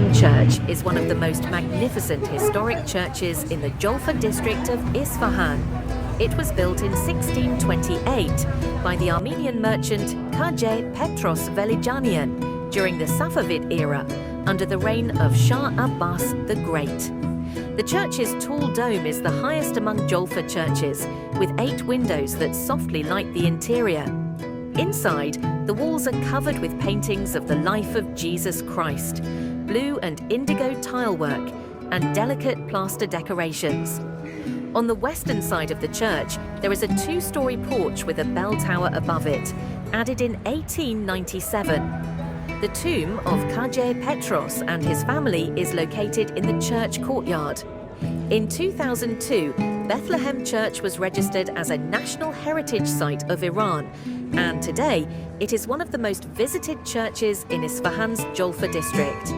Bethlehem Church is one of the most magnificent historic churches in the Jolfa district of Isfahan. It was built in 1628 by the Armenian merchant Khaghani Street during the Safavid era under the reign of Shah Abbas the Great. The church's tall dome is the highest among Jolfa churches, with 8 windows that softly light the interior. Inside, the walls are covered with paintings of the life of Jesus Christ, blue and indigo tilework, and delicate plaster decorations. On the western side of the church, there is a 2-story porch with a bell tower above it, added in 1897. The tomb of Khaghani and his family is located in the church courtyard. In 2002, Bethlehem Church was registered as a National Heritage Site of Iran, and today it is one of the most visited churches in Isfahan's Jolfa district.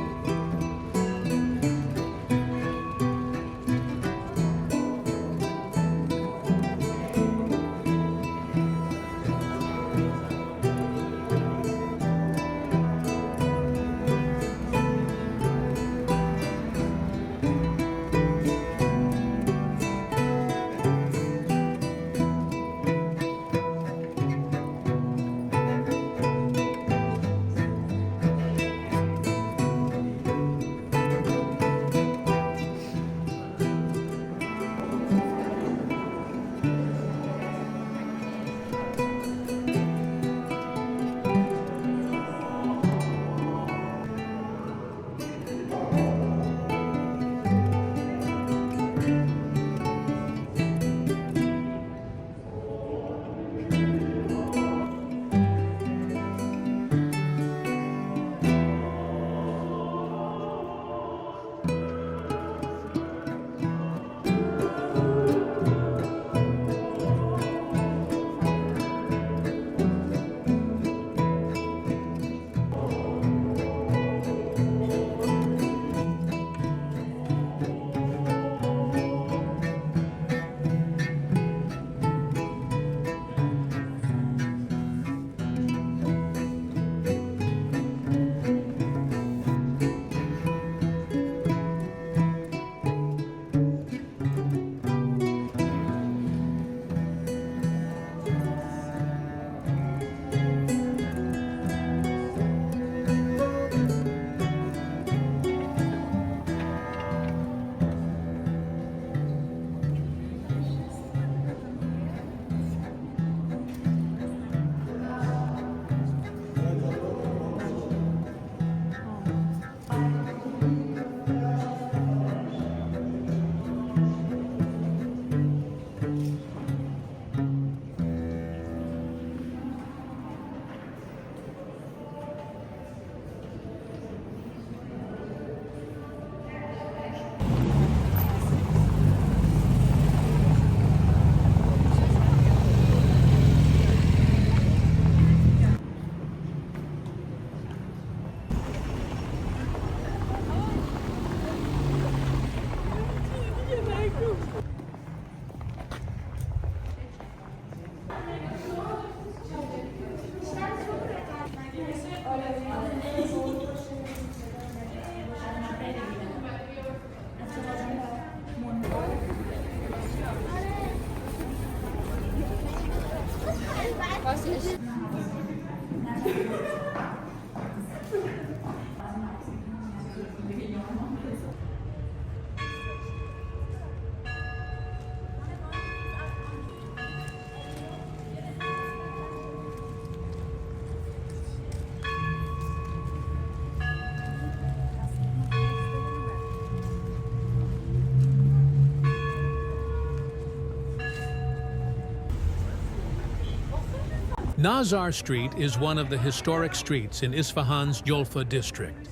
Nazar Street is one of the historic streets in Isfahan's Jolfa district.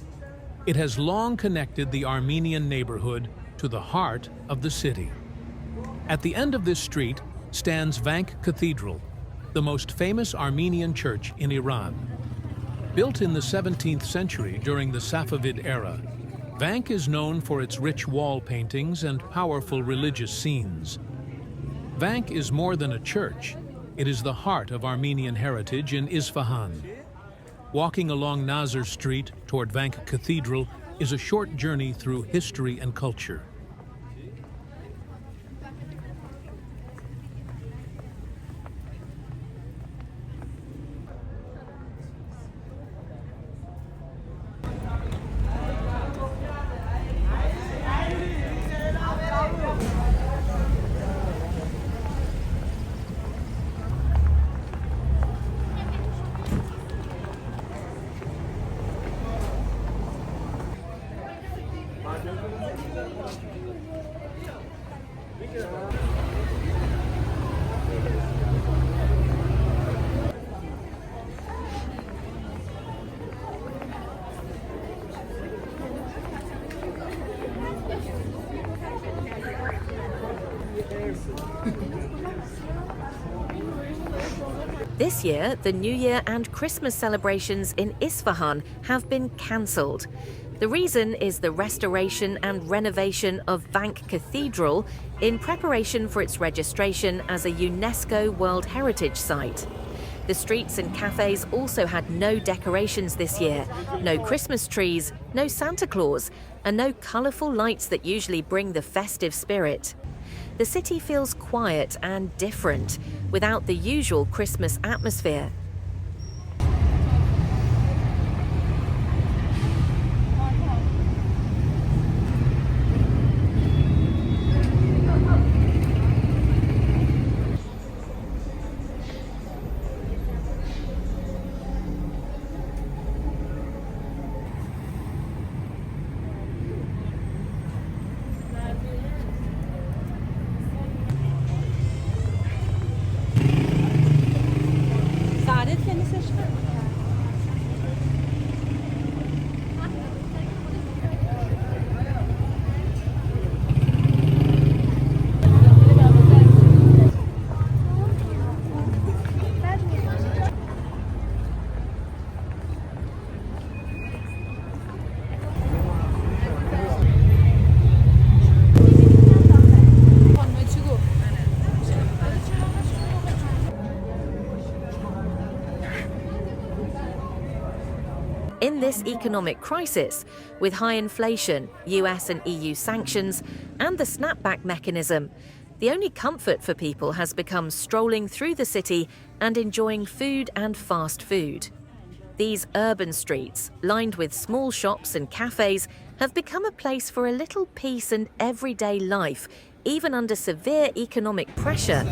It has long connected the Armenian neighborhood to the heart of the city. At the end of this street stands Vank Cathedral, the most famous Armenian church in Iran. Built in the 17th century during the Safavid era, Vank is known for its rich wall paintings and powerful religious scenes. Vank is more than a church. It is the heart of Armenian heritage in Isfahan. Walking along Nazar Street toward Vank Cathedral is a short journey through history and culture. This year, the New Year and Christmas celebrations in Isfahan have been cancelled. The reason is the restoration and renovation of Vank Cathedral in preparation for its registration as a UNESCO World Heritage Site. The streets and cafes also had no decorations this year, no Christmas trees, no Santa Claus, and no colourful lights that usually bring the festive spirit. The city feels quiet and different, without the usual Christmas atmosphere. In this economic crisis, with high inflation, US and EU sanctions, and the snapback mechanism, the only comfort for people has become strolling through the city and enjoying food and fast food. These urban streets, lined with small shops and cafes, have become a place for a little peace and everyday life, even under severe economic pressure.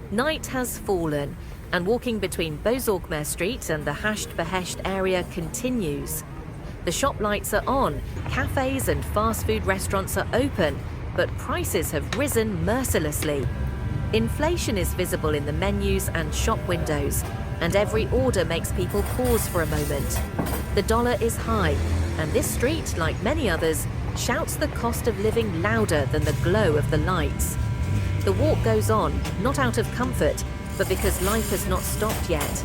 Night has fallen, and walking between Bozorgmehr Street and the Hasht-Behesht area continues. The shop lights are on, cafes and fast food restaurants are open, but prices have risen mercilessly. Inflation is visible in the menus and shop windows, and every order makes people pause for a moment. The dollar is high, and this street, like many others, shouts the cost of living louder than the glow of the lights. The walk goes on, not out of comfort, but because life has not stopped yet.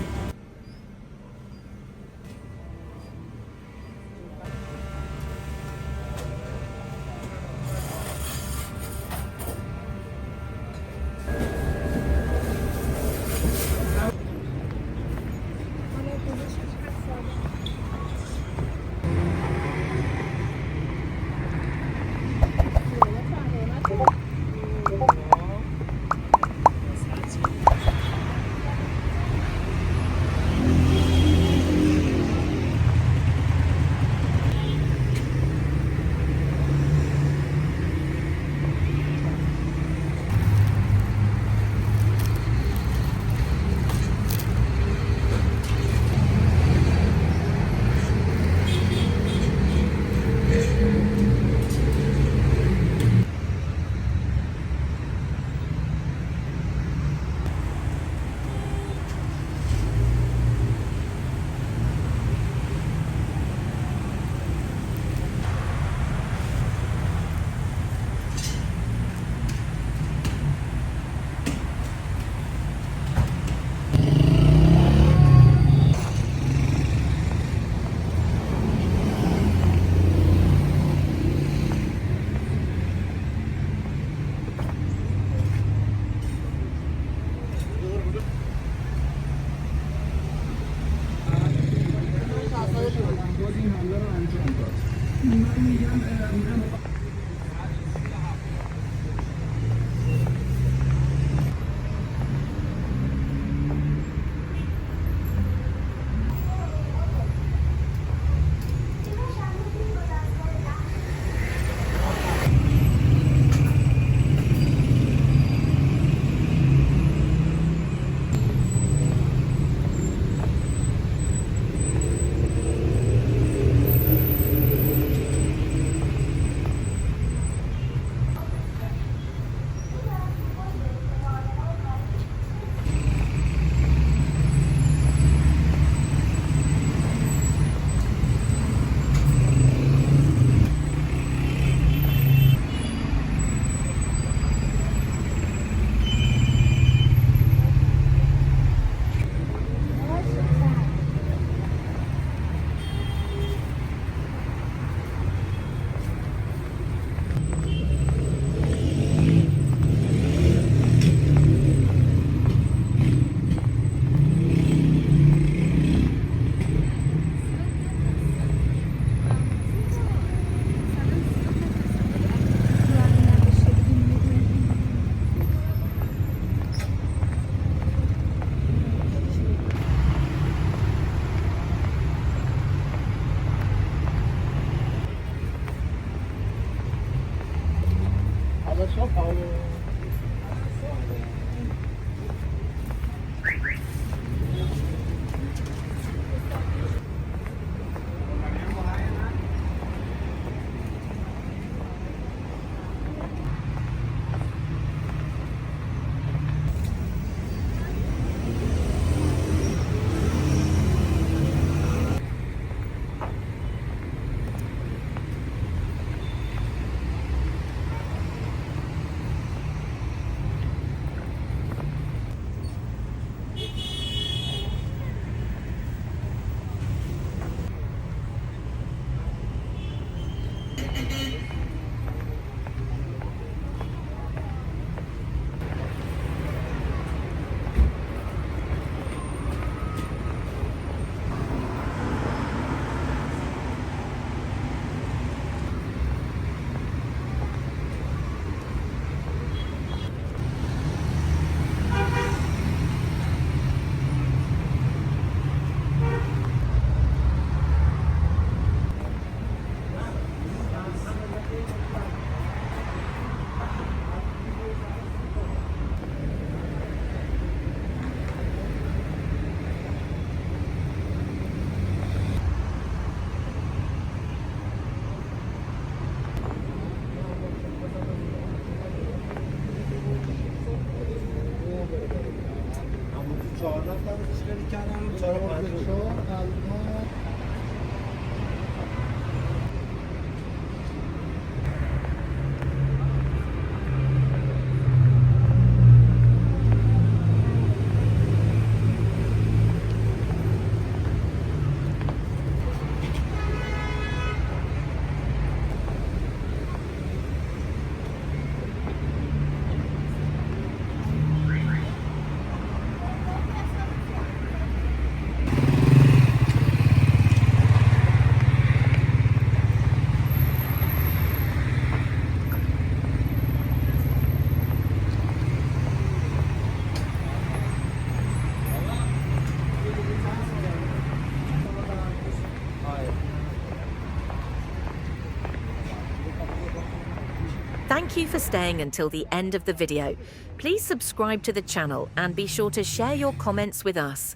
Thank you for staying until the end of the video. Please subscribe to the channel and be sure to share your comments with us.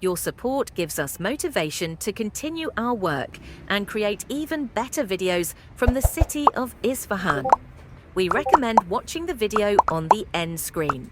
Your support gives us motivation to continue our work and create even better videos from the city of Isfahan. We recommend watching the video on the end screen.